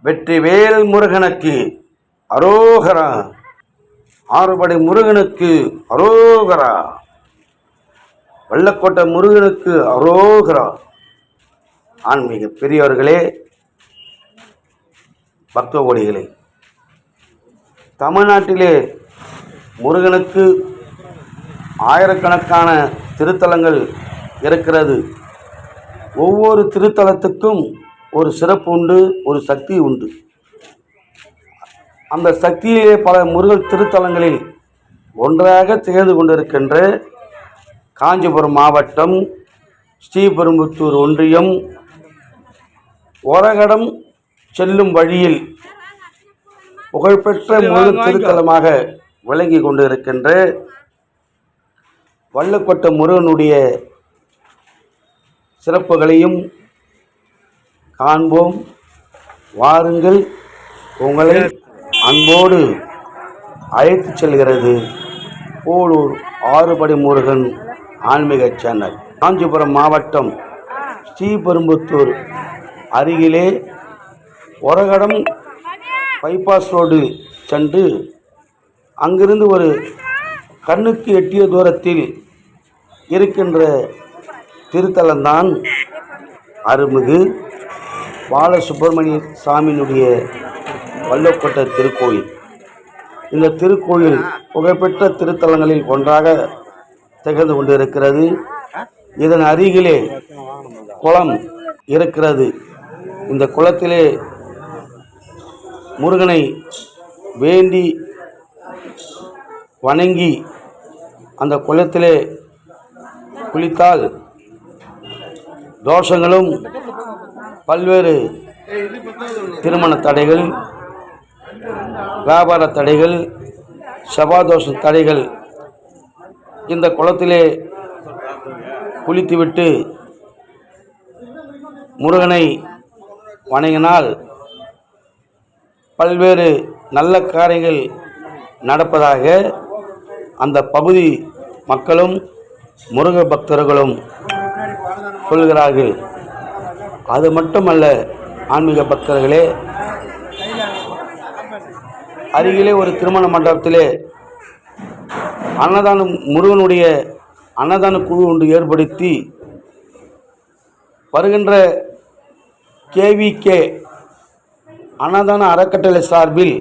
வெற்றிவேல் முருகனுக்கு அரோகரா. ஆறுபடை முருகனுக்கு அரோகரா. வெள்ளக்கோட்டை முருகனுக்கு அரோகரா. ஆன்மீக பெரியவர்களே, பக்த கோடிகளே, தமிழ்நாட்டிலே முருகனுக்கு ஆயிரக்கணக்கான திருத்தலங்கள் இருக்கிறது. ஒவ்வொரு திருத்தலத்துக்கும் ஒரு சிறப்பு உண்டு, ஒரு சக்தி உண்டு. அந்த சக்தியிலே பல முருகன் திருத்தலங்களில் ஒன்றாக திகழ்ந்து கொண்டிருக்கின்ற காஞ்சிபுரம் மாவட்டம் ஸ்ரீபெரும்புத்தூர் ஒன்றியம் ஒரகடம் செல்லும் வழியில் புகழ்பெற்ற முருகன் திருத்தலமாக விளங்கி கொண்டிருக்கின்ற வள்ளக்கோட்டை முருகனுடைய சிறப்புகளையும் காண்போம். வாருங்கள், உங்களை அன்போடு அழைத்து செல்கிறது போலூர் ஆறுபடை முருகன் ஆன்மீக சேனல். காஞ்சிபுரம் மாவட்டம் ஸ்ரீபெரும்புத்தூர் அருகிலே ஒரகடம் பைபாஸ் ரோடு சென்று அங்கிருந்து ஒரு கண்ணுக்கு எட்டிய தூரத்தில் இருக்கின்ற திருத்தலம்தான் அருள்மிகு பாலசுப்பிரமணிய சாமியினுடைய வள்ளக்கோட்டை திருக்கோயில். இந்த திருக்கோயில் புகழ்பெற்ற திருத்தலங்களில் ஒன்றாக திகழ்ந்து கொண்டிருக்கிறது. இதன் அருகிலே குளம் இருக்கிறது. இந்த குளத்திலே முருகனை வேண்டி வணங்கி அந்த குளத்திலே குளித்தால் தோஷங்களும் பல்வேறு திருமண தடைகள், வியாபார தடைகள், சபாதோஷ தடைகள் இந்த குளத்திலே குளித்துவிட்டு முருகனை வணங்கினால் பல்வேறு நல்ல காரியங்கள் நடப்பதாக அந்த பகுதி மக்களும் முருக பக்தர்களும் சொல்கிறார்கள். அது மட்டுமல்ல, ஆன்மீக பக்தர்களே, அருகிலே ஒரு திருமண மண்டபத்திலே அன்னதானம் முருகனுடைய அன்னதான குழு ஒன்று ஏற்படுத்தி வருகின்ற KVK அன்னதான அறக்கட்டளை சார்பில்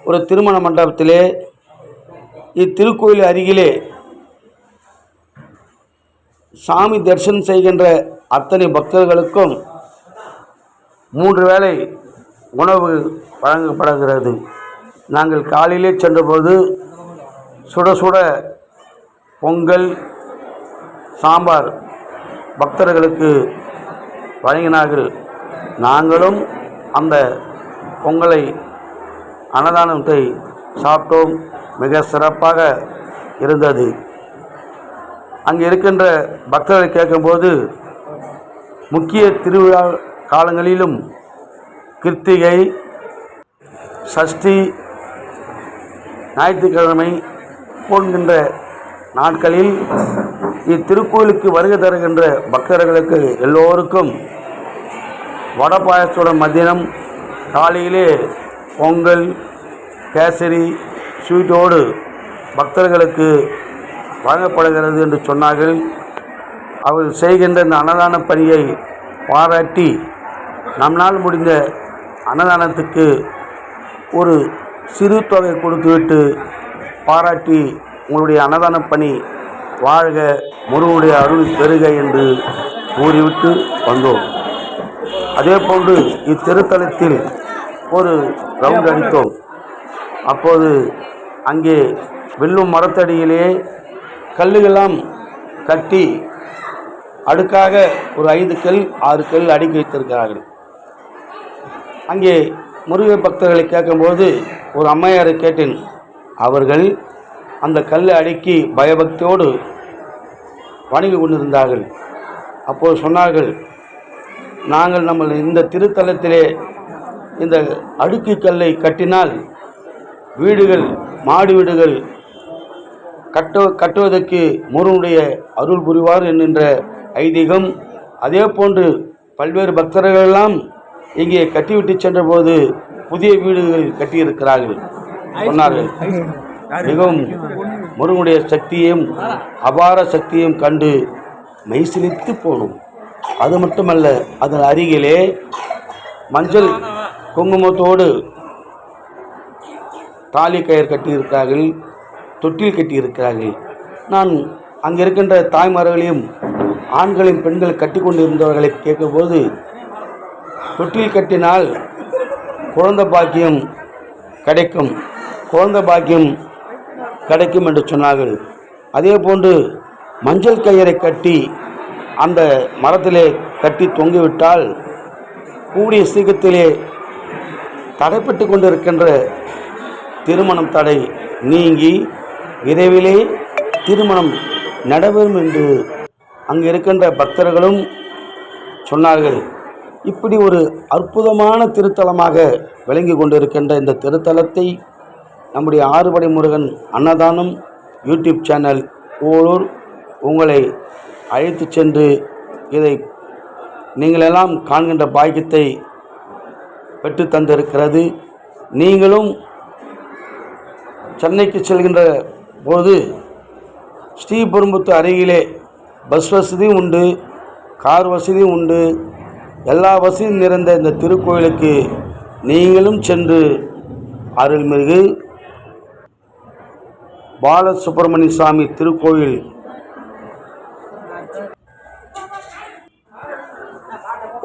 ஒரு திருமண மண்டபத்திலே இத்திருக்கோயில் அருகிலே சாமி தரிசனம் செய்கின்ற அத்தனை பக்தர்களுக்கும் 3 வேளை உணவு வழங்கப்படுகிறது. நாங்கள் காலையிலே சென்றபோது சுட சுட பொங்கல், சாம்பார் பக்தர்களுக்கு வழங்கினார்கள். நாங்களும் அந்த பொங்கலை அன்னதானத்தை சாப்பிட்டோம். மிக சிறப்பாக இருந்தது. அங்கே இருக்கின்ற பக்தர்களை கேட்கும்போது முக்கிய திருவிழா காலங்களிலும் கிருத்திகை, சஷ்டி, ஞாயிற்றுக்கிழமை போன்கின்ற நாட்களில் இத்திருக்கோயிலுக்கு வருகை தருகின்ற பக்தர்களுக்கு எல்லோருக்கும் வடை பாயசத்துடன் மத்தியானம் காலையிலே பொங்கல், கேசரி, ஸ்வீட்டோடு பக்தர்களுக்கு வழங்கப்படுகிறது என்று சொன்னார்கள். அவர்கள் செய்கின்ற இந்த அன்னதான பணியை பாராட்டி நம்மால் முடிந்த அன்னதானத்துக்கு ஒரு சிறு தொகை கொடுத்துவிட்டு பாராட்டி உங்களுடைய அன்னதான பணி வாழ்க, முருகனுடைய அருள் பெருக என்று கூறிவிட்டு வந்தோம். அதே போன்று இத்திருத்தலத்தில் ஒரு ரவுண்ட் அடித்தோம். அப்போது அங்கே வெல்லும் மரத்தடியிலே கல்லுகளாம் கட்டி அடுக்காக ஒரு 5 கல் 6 கல் அடுக்கி வைத்திருக்கிறார்கள். அங்கே முருக பக்தர்களை கேட்கும்போது ஒரு அம்மையாரை கேட்டேன். அவர்கள் அந்த கல்லை அடுக்கி பயபக்தியோடு வணங்கி கொண்டிருந்தார்கள். அப்போது சொன்னார்கள், நாங்கள் நம்ம இந்த திருத்தலத்திலே இந்த அடுக்கு கல்லை கட்டினால் வீடுகள், மாடி வீடுகள் கட்டுவதற்கு முருகனுடைய அருள் புரிவார் என்கின்ற ஐதீகம். அதே போன்று பல்வேறு பக்தர்களெல்லாம் இங்கே கட்டிவிட்டு சென்றபோது புதிய வீடுகள் கட்டியிருக்கிறார்கள் சொன்னார்கள். மிகவும் முருகனுடைய சக்தியையும் அபார சக்தியையும் கண்டு மெய்சிலித்து போனோம். அது மட்டுமல்ல, அதன் அருகிலே மஞ்சள் குங்குமத்தோடு தாலி கயிறு கட்டியிருக்கிறார்கள், தொட்டில் கட்டியிருக்கிறார்கள். நான் அங்கே இருக்கின்ற தாய்மார்களையும் ஆண்களையும் பெண்கள் கட்டி கொண்டு இருந்தவர்களை கேட்கும்போது, தொட்டில் கட்டினால் குழந்தை பாக்கியம் கிடைக்கும், குழந்தை பாக்கியம் கிடைக்கும் என்று சொன்னார்கள். அதே போன்று மஞ்சள் கயிறை கட்டி அந்த மரத்திலே கட்டி தொங்கிவிட்டால் கூடிய சீக்கிரத்திலே தடைப்பட்டு கொண்டிருக்கின்ற திருமணம் தடை நீங்கி விரைவிலே திருமணம் நடைபெறும் என்று அங்கு இருக்கின்ற பக்தர்களும் சொன்னார்கள். இப்படி ஒரு அற்புதமான திருத்தலமாக விளங்கி கொண்டிருக்கின்ற இந்த திருத்தலத்தை நம்முடைய ஆறுபடை முருகன் அன்னதானம் யூடியூப் சேனல் ஓலூர் உங்களை அழைத்து சென்று இதை நீங்களெல்லாம் காண்கின்ற பாக்கியத்தை பெற்று தந்திருக்கிறது. நீங்களும் சென்னைக்கு செல்கின்ற போது ஸ்ரீபெரும்புத்தூர் அருகிலே பஸ் வசதியும் உண்டு, கார் வசதியும் உண்டு. எல்லா வசதியும் நிறைந்த இந்த திருக்கோயிலுக்கு நீங்களும் சென்று அருள்மிகு பாலசுப்பிரமணிய சாமி திருக்கோயில்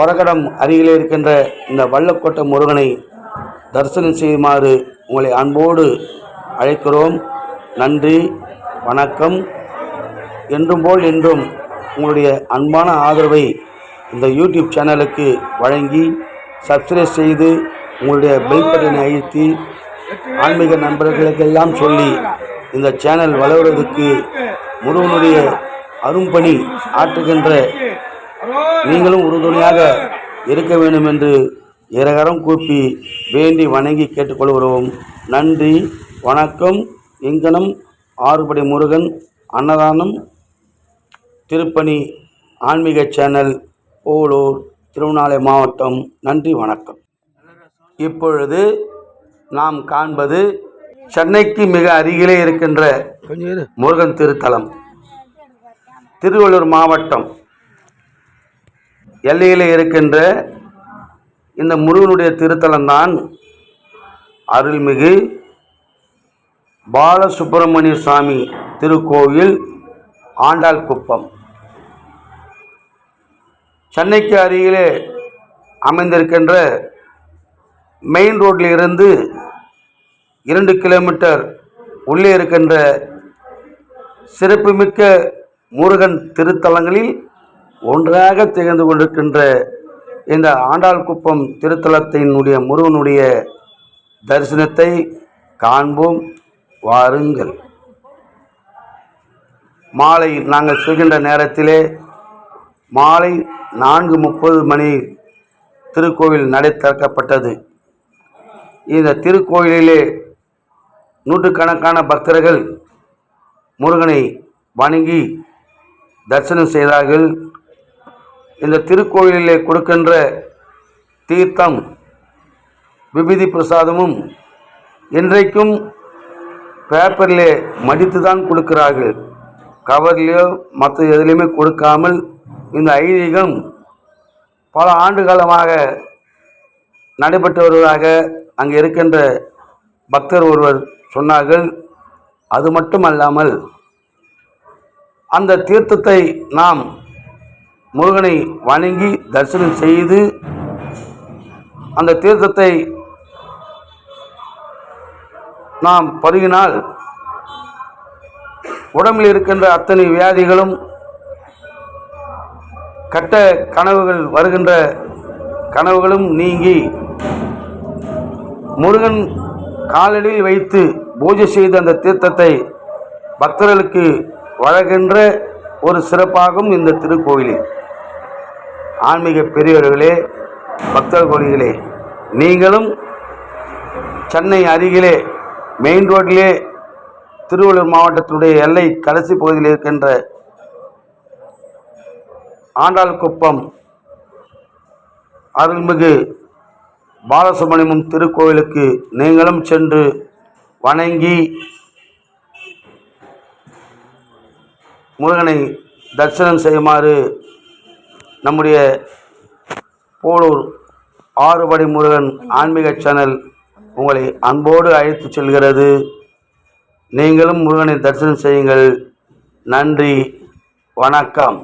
ஒரகடம் அருகிலே இருக்கின்ற இந்த வல்லக்கோட்டை முருகனை தரிசனம் செய்யுமாறு உங்களை அன்போடு அழைக்கிறோம். நன்றி, வணக்கம். என்றும் போல் என்றும் உங்களுடைய அன்பான ஆதரவை இந்த யூடியூப் சேனலுக்கு வழங்கி சப்ஸ்கிரைப் செய்து உங்களுடைய பெல் பட்டனை அழுத்தி ஆன்மீக நண்பர்களுக்கெல்லாம் சொல்லி இந்த சேனல் வளர்வதற்கு முருகனுடைய அரும்பணி ஆற்றுகின்ற நீங்களும் உறுதுணையாக இருக்க வேண்டும் என்று இரகரம் கூப்பி வேண்டி வணங்கி கேட்டுக்கொள்கிறோம். நன்றி, வணக்கம். இங்கனம் ஆறுபடை முருகன் அன்னதானம் திருப்பணி ஆன்மீக சேனல் ஓலூர் திருவண்ணாமலை மாவட்டம். நன்றி, வணக்கம். இப்பொழுது நாம் காண்பது சென்னைக்கு மிக அருகிலே இருக்கின்ற முருகன் திருத்தலம். திருவள்ளூர் மாவட்டம் எல்லையில் இருக்கின்ற இந்த முருகனுடைய திருத்தலம்தான் அருள்மிகு பாலசுப்பிரமணிய சாமி திருக்கோயில் ஆண்டாள் குப்பம். சென்னைக்கு அருகிலே அமைந்திருக்கின்ற மெயின் ரோட்டில் இருந்து 2 கிலோமீட்டர் உள்ளே இருக்கின்ற சிறப்புமிக்க முருகன் திருத்தலங்களில் ஒன்றாக திகழ்ந்து கொண்டிருக்கின்ற இந்த ஆண்டாள் குப்பம் திருத்தலத்தினுடைய முருகனுடைய தரிசனத்தை காண்போம், வாருங்கள். மாலை நாங்கள் செல்கின்ற நேரத்திலே மாலை 4:30 மணி திருக்கோவில் நடை திறக்கப்பட்டது. இந்த திருக்கோயிலிலே நூற்றுக்கணக்கான பக்தர்கள் முருகனை வணங்கி தரிசனம் செய்தார்கள். இந்த திருக்கோயிலிலே கொடுக்கின்ற தீர்த்தம் விபூதி பிரசாதமும் இன்றைக்கும் பேப்பரிலே மடித்து தான் கொடுக்கிறார்கள். கவர்லையோ மற்ற எதுலேயுமே கொடுக்காமல் இந்த ஐதீகம் பல ஆண்டு காலமாக நடைபெற்று வருவதாக அங்கே இருக்கின்ற பக்தர் ஒருவர் சொன்னார்கள். அது மட்டுமல்லாமல் அந்த தீர்த்தத்தை நாம் முருகனை வணங்கி தரிசனம் செய்து அந்த தீர்த்தத்தை நாம் பருகினால் உடம்பில் இருக்கின்ற அத்தனை வியாதிகளும் கட்ட கனவுகள் வருகின்ற கனவுகளும் நீங்கி முருகன் காலடியில் வைத்து பூஜை செய்த அந்த தீர்த்தத்தை பக்தர்களுக்கு வழங்குகின்ற ஒரு சிறப்பாகும் இந்த திருக்கோயிலில். ஆன்மீக பெரியவர்களே, பக்தர் கோயில்களே, நீங்களும் சென்னை அருகிலே மெயின் ரோட்டிலே திருவள்ளூர் மாவட்டத்தினுடைய எல்லை கடைசி பகுதியில் இருக்கின்ற ஆண்டாள் குப்பம் அருள்மிகு பாலசுப்ரமணியம் திருக்கோயிலுக்கு நீங்களும் சென்று வணங்கி முருகனை தரிசனம் செய்யுமாறு நம்முடைய போலூர் ஆறுபடை முருகன் ஆன்மீக சேனல் உங்களை அன்போடு அழைத்து செல்கிறது. நீங்களும் முருகனை தரிசனம் செய்யுங்கள். நன்றி, வணக்கம்.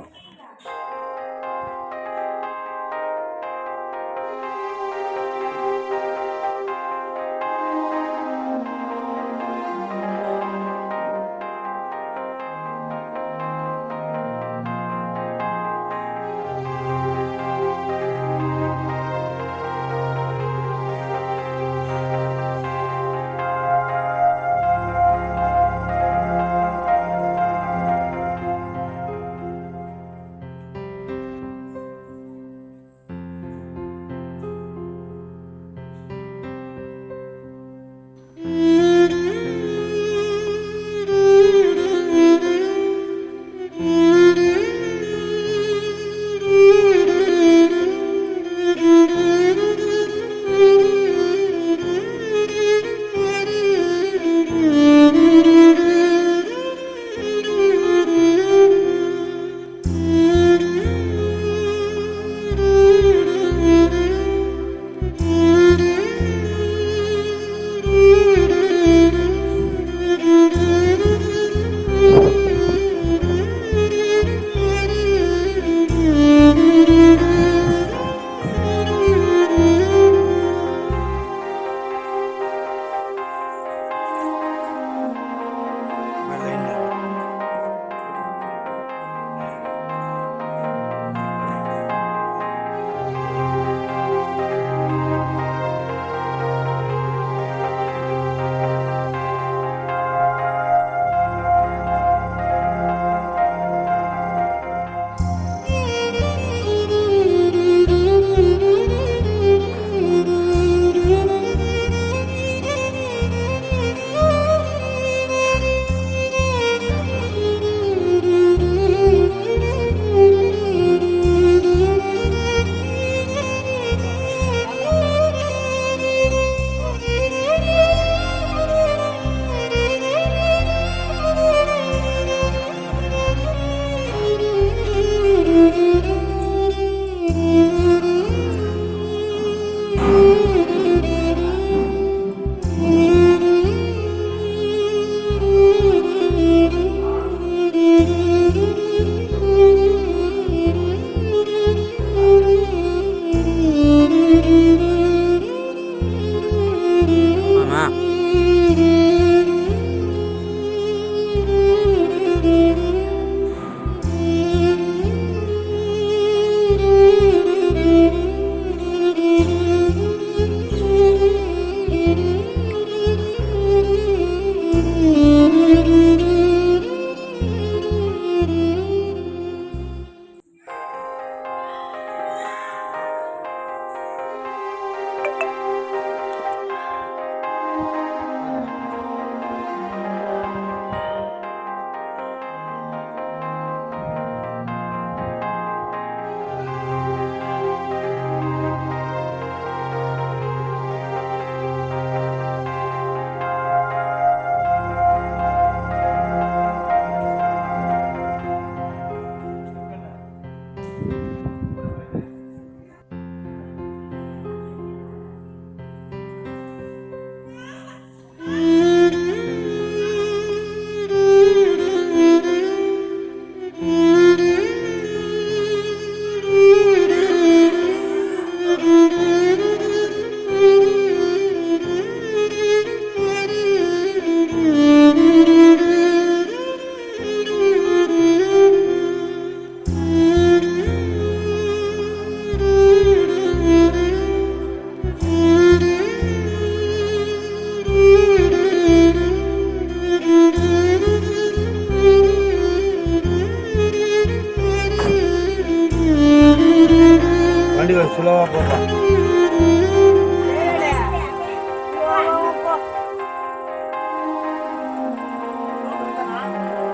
வண்டி சுலபா போப்பா.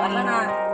வரலண்ணா.